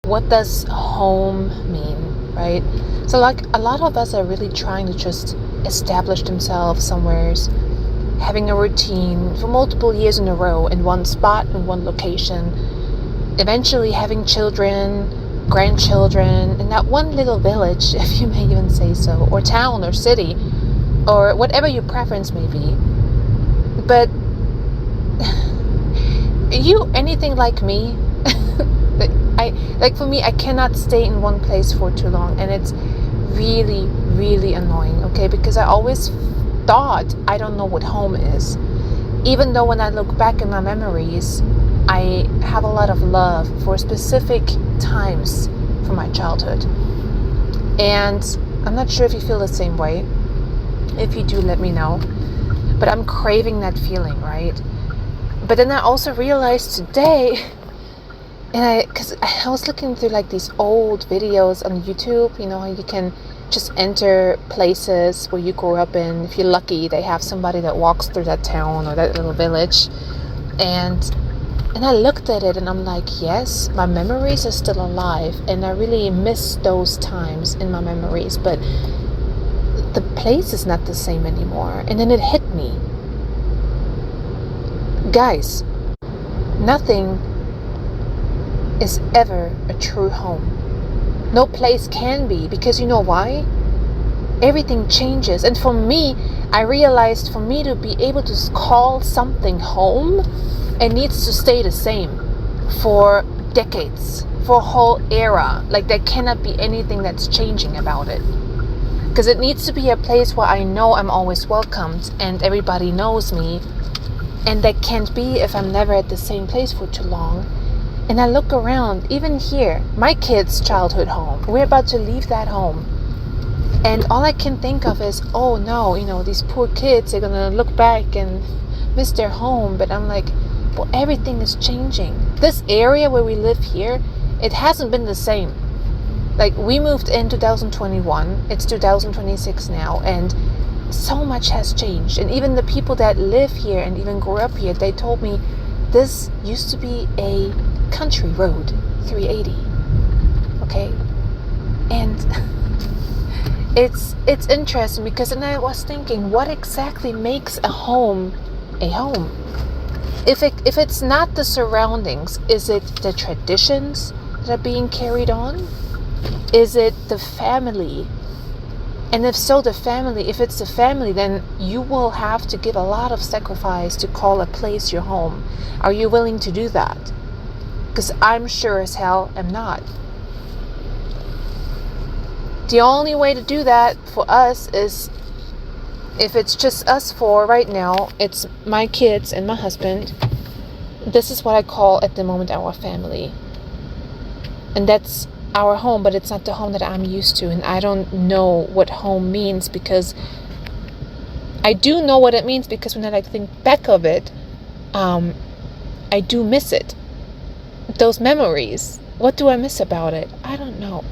what does home mean, right? So like a lot of us are really trying to just establish themselves somewhere, having a routine for multiple years in a row in one spot, in one location, eventually having children, grandchildren in that one little village, if you may even say so, or town or city, or whatever your preference may be. But are you anything like me? For me, I cannot stay in one place for too long, and it's really, really annoying, okay? Because I always thought I don't know what home is. Even though when I look back in my memories, I have a lot of love for specific times from my childhood. And I'm not sure if you feel the same way. If you do, let me know. But I'm craving that feeling, right? But then I also realized today, because I was looking through like these old videos on YouTube, you know, how you can just enter places where you grew up in. If you're lucky, they have somebody that walks through that town or that little village. And I looked at it and I'm like, yes, my memories are still alive, and I really miss those times in my memories, but the place is not the same anymore. And then it hit me. Guys, nothing is ever a true home. No place can be, because you know why? Everything changes. And for me, I realized for me to be able to call something home, it needs to stay the same for decades, for a whole era. Like there cannot be anything that's changing about it. Because it needs to be a place where I know I'm always welcomed and everybody knows me. And that can't be if I'm never at the same place for too long. And I look around, even here, my kids' childhood home. We're about to leave that home. And all I can think of is, oh no, you know, these poor kids are going to look back and miss their home. But I'm like, well, everything is changing. This area where we live here, it hasn't been the same. Like, we moved in 2021. It's 2026 now. And so much has changed. And even the people that live here and even grew up here, they told me this used to be a country road, 380. Okay? And it's interesting, because then I was thinking, what exactly makes a home a home? If it's not the surroundings, is it the traditions that are being carried on? Is it the family? And if so, if it's the family, then you will have to give a lot of sacrifice to call a place your home. Are you willing to do that? Because I'm sure as hell am not. The only way to do that for us is, if it's just us four right now, it's my kids and my husband. This is what I call at the moment our family. And that's our home, but it's not the home that I'm used to. And I don't know what home means, because I do know what it means, because when I think back of it, I do miss it. Those memories. What do I miss about it? I don't know.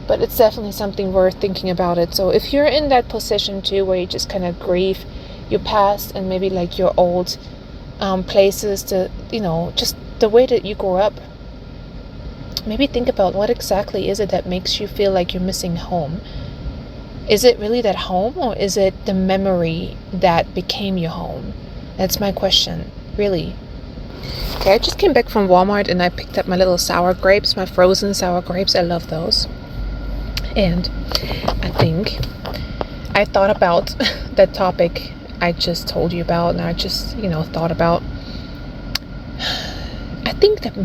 But it's definitely something worth thinking about it. So if you're in that position too, where you just kind of grieve your past and maybe like your old places, to, you know, just the way that you grew up, maybe think about what exactly is it that makes you feel like you're missing home. Is it really that home, or is it the memory that became your home? That's my question, really. Okay, I just came back from Walmart and I picked up my little sour grapes, my frozen sour grapes. I love those. And I think I thought about that topic I just told you about, and I just, thought about, I think that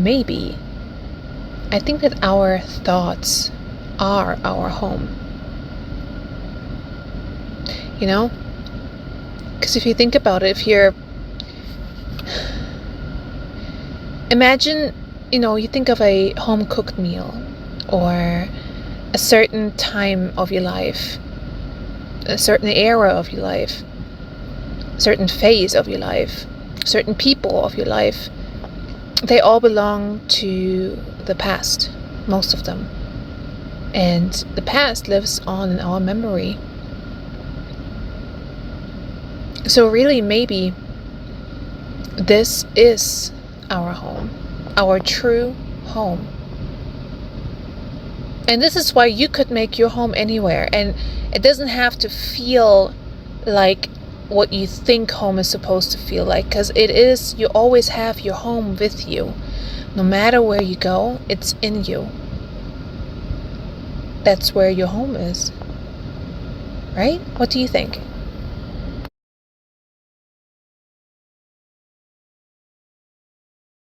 our thoughts are our home. Because if you think about it, imagine, you think of a home cooked meal, or a certain time of your life, a certain era of your life, a certain phase of your life, certain people of your life. They all belong to the past, most of them. And the past lives on in our memory. So really, maybe this is our home, our true home. And this is why you could make your home anywhere, and it doesn't have to feel like what you think home is supposed to feel like, because it is. You always have your home with you. No matter where you go, it's in you. That's where your home is. Right? What do you think?